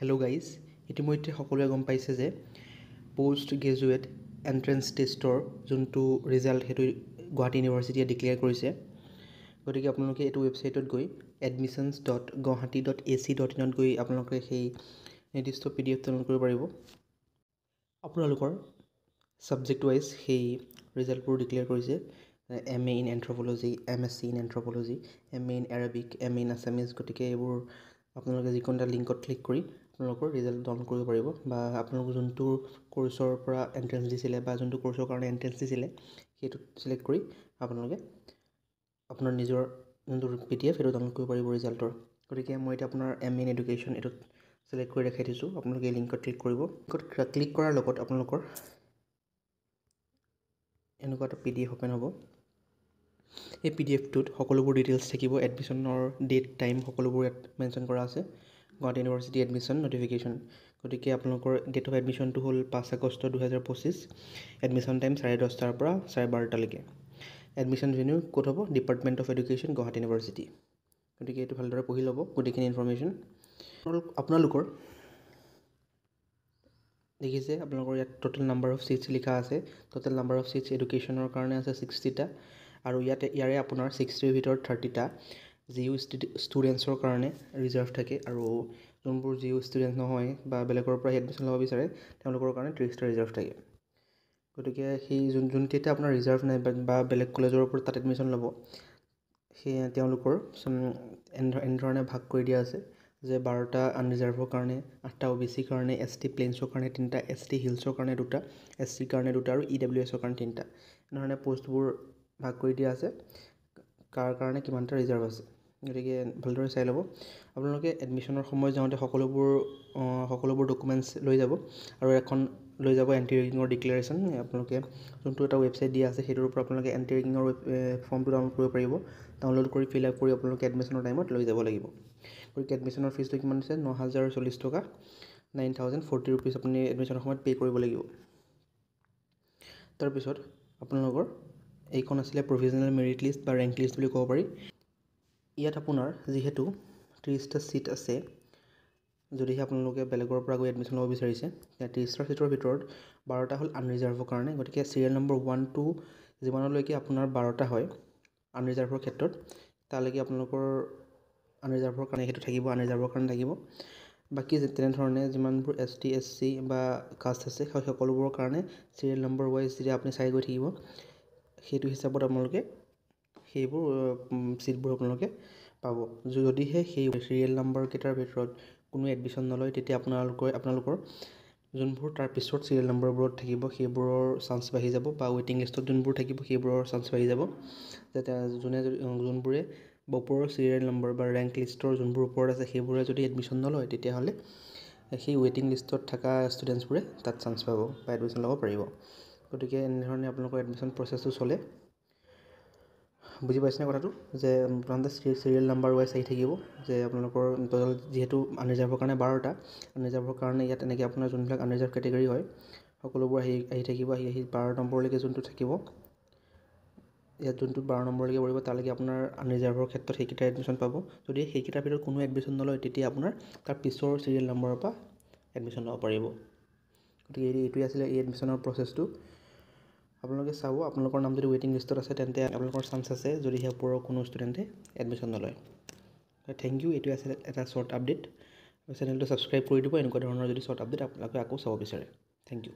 Hello' guys, ইতিমধ্যে সকলোৱে গম পাইছে যে পোষ্ট গ্ৰেজুৱেট এণ্ট্ৰেঞ্চ টেষ্টৰ যোনটো ৰিজাল্ট সেইটো গুৱাহাটী ইউনিভাৰ্চিটিয়ে ডিক্লেয়াৰ কৰিছে। গতিকে আপোনালোকে এইটো ৱেবছাইটত গৈ admissions.guwahati.ac.in গৈ আপোনালোকে সেই নিৰ্দিষ্ট PDF ডাউনলোড কৰিব পাৰিব। আপোনালোকৰ ছাবজেক্ট ৱাইজ সেই ৰিজাল্টবোৰ ডিক্লেয়াৰ কৰিছে। MA in anthropology, MSc in anthropology, MA in Arabic, MA in Assamese. গতিকে এইবোৰ আপোনালোকে যিকোনো এটা লিংকত ক্লিক কৰি আপোনালোকৰ ৰিজাল্ট ডাউনলোড কৰিব পাৰিব, বা আপোনালোকে যোনটো কোৰ্চৰ পৰা এণ্ট্ৰেঞ্চ দিছিলে বা যোনটো কোৰ্চৰ কাৰণে এণ্ট্ৰেঞ্চ দিছিলে সেইটো চিলেক্ট কৰি আপোনালোকে আপোনাৰ নিজৰ যোনটো PDF সেইটো ডাউনলোড কৰিব পাৰিব ৰিজাল্টৰ। গতিকে মই এতিয়া আপোনাৰ MA ইন এডুকেশ্যন এইটোত চিলেক্ট কৰি দেখাই দিছোঁ। আপোনালোকে এই লিংকত ক্লিক কৰিব। ক্লিক কৰাৰ লগত আপোনালোকৰ এনেকুৱা এটা PDF অ'পেন হ'ব। এই PDFটোত সকলোবোৰ ডিটেইলছ থাকিব, এডমিশ্যনৰ ডেট টাইম সকলোবোৰ ইয়াত মেনশ্যন কৰা আছে। Guwahati university admission notification. গতিকে আপোনালোকৰ ডেট অফ এডমিশ্যনটো হ'ল 5 আগষ্ট 2025। এডমিশ্যন টাইম 10:30 পৰা 12:30লৈকে। এডমিশ্যন ভেন্যু ক'ত হ'ব? Department of education, Guwahati university. গতিকে এইটো ভালদৰে পঢ়ি ল'ব গোটেইখিনি ইনফৰ্মেশ্যন। আপোনালোকৰ দেখিছে আপোনালোকৰ ইয়াত টোটেল নাম্বাৰ অফ ছিটছ লিখা আছে। টোটেল নাম্বাৰ অফ ছিটছ এডুকেশ্যনৰ কাৰণে আছে 60টা, আৰু ইয়াৰে আপোনাৰ 60ৰ ভিতৰত 30টা জিউ ষ্টুডেণ্টছৰ কাৰণে ৰিজাৰ্ভ থাকে, আৰু যোনবোৰ জিউ ষ্টুডেণ্ট নহয় বা বেলেগৰ পৰা এডমিশ্যন ল'ব বিচাৰে তেওঁলোকৰ কাৰণে 30টা ৰিজাৰ্ভ থাকে। গতিকে সেই যোনকেইটা আপোনাৰ ৰিজাৰ্ভ নাই বা বেলেগ কলেজৰ পৰা তাত এডমিশ্যন ল'ব, সেই তেওঁলোকৰ এনেধৰণে ভাগ কৰি দিয়া আছে যে 12টা আনৰিজাৰ্ভৰ কাৰণে, 8টা OBC কাৰণে, ST প্লেইনছৰ কাৰণে 3টা, ST হিলছৰ কাৰণে 2টা, SC কাৰণে 2টা, আৰু EWSৰ কাৰণে 3টা। এনেধৰণে পোষ্টবোৰ ভাগ কৰি দিয়া আছে, কাৰ কাৰণে কিমানটা ৰিজাৰ্ভ আছে। গতিকে ভালদৰে চাই ল'ব। আপোনালোকে এডমিশ্যনৰ সময়ত যাওঁতে সকলোবোৰ ডকুমেণ্টছ লৈ যাব, আৰু এখন লৈ যাব এণ্টি ৰেগিঙৰ ডিক্লেৰেশ্যন। আপোনালোকে যোনটো এটা ৱেবছাইট দিয়া আছে সেইটোৰ পৰা আপোনালোকে এণ্টি ৰেগিঙৰ ফৰ্মটো ডাউনলোড কৰিব পাৰিব। ডাউনলোড কৰি ফিল আপ কৰি আপোনালোকে এডমিশ্যনৰ টাইমত লৈ যাব লাগিব। গতিকে এডমিশ্যনৰ ফিজটো কিমান দিছে? 9,040 টকা, 9,040 ৰুপিজ আপুনি এডমিশ্যনৰ সময়ত পে' কৰিব লাগিব। তাৰপিছত আপোনালোকৰ এইখন আছিলে প্ৰভিজনেল মেৰিট লিষ্ট বা ৰেংক লিষ্ট বুলি ক'ব পাৰি। ইয়াত আপোনাৰ যিহেতু 30টা ছিট আছে, যদিহে আপোনালোকে বেলেগৰ পৰা গৈ এডমিশ্যন ল'ব বিচাৰিছে, 30টা ছিটৰ ভিতৰত 12টা হ'ল আনৰিজাৰ্ভৰ কাৰণে। গতিকে চিৰিয়েল নম্বৰ 1 to যিমানলৈকে আপোনাৰ 12টা হয় আনৰিজাৰ্ভৰ ক্ষেত্ৰত, তালৈকে আপোনালোকৰ আনৰিজাৰ্ভৰ কাৰণে সেইটো থাকিব, আনৰিজাৰ্ভৰ কাৰণে থাকিব। বাকী তেনেধৰণে যিমানবোৰ ST SC বা কাষ্ট আছে সেই সকলোবোৰৰ কাৰণে চিৰিয়েল নম্বৰ ৱাইজ যেতিয়া আপুনি চাই গৈ থাকিব, সেইটো হিচাপত আপোনালোকে সেইবোৰ ছিটবোৰ আপোনালোকে পাব। যদিহে সেই চিৰিয়েল নম্বৰকেইটাৰ ভিতৰত কোনো এডমিশ্যন নলয়, তেতিয়া আপোনালোকৰ যোনবোৰ তাৰ পিছত চিৰিয়েল নম্বৰবোৰত থাকিব সেইবোৰৰ চান্স বাঢ়ি যাব, বা ৱেইটিং লিষ্টত যোনবোৰ থাকিব সেইবোৰৰ চান্স বাঢ়ি যাব। যাতে যোনবোৰে ওপৰৰ চিৰিয়েল নম্বৰ বা ৰেংক লিষ্টৰ যোনবোৰ ওপৰত আছে সেইবোৰে যদি এডমিশ্যন নলয়, তেতিয়াহ'লে সেই ৱেইটিং লিষ্টত থকা ষ্টুডেণ্টছবোৰে তাত চান্স পাব বা এডমিশ্যন ল'ব পাৰিব। গতিকে এনেধৰণে আপোনালোকৰ এডমিশ্যন প্ৰচেছটো চলে। বুজি পাইছেনে কথাটো? যে আপোনালোকে চিৰিয়েল নাম্বাৰ ৱাইজ আহি থাকিব, যে আপোনালোকৰ টোটেল যিহেতু আনৰিজাৰ্ভৰ কাৰণে 12টা, আনৰিজাৰ্ভৰ কাৰণে ইয়াত এনেকৈ আপোনাৰ যোনবিলাক আনৰিজাৰ্ভ কেটেগৰী হয় সকলোবোৰ আহি থাকিব। আহি 12 নম্বৰলৈকে যোনটো থাকিব, ইয়াত যোনটো 12 নম্বৰলৈকে পৰিব তালৈকে আপোনাৰ আনৰিজাৰ্ভৰ ক্ষেত্ৰত সেইকেইটা এডমিশ্যন পাব। যদি সেইকেইটাৰ ভিতৰত কোনো এডমিশ্যন নলয়, তেতিয়া আপোনাৰ তাৰ পিছৰ চিৰিয়েল নম্বৰৰ পৰা এডমিশ্যন ল'ব পাৰিব। গতিকে এইটোৱে আছিলে এই এডমিশ্যনৰ প্ৰচেছটো। আপোনালোকে চাব, আপোনালোকৰ নাম যদি ৱেইটিং লিষ্টত আছে তেন্তে আপোনালোকৰ চান্স আছে, যদিহে ওপৰৰ কোনো ষ্টুডেণ্টে এডমিশ্যন নলয়। Thank you. এইটোৱে আছিলে এটা শ্বৰ্ট আপডেট। চেনেলটো ছাবস্ক্ৰাইব কৰি দিব এনেকুৱা ধৰণৰ যদি শ্বৰ্ট আপডেট আপোনালোকে আকৌ চাব বিচাৰে। Thank U.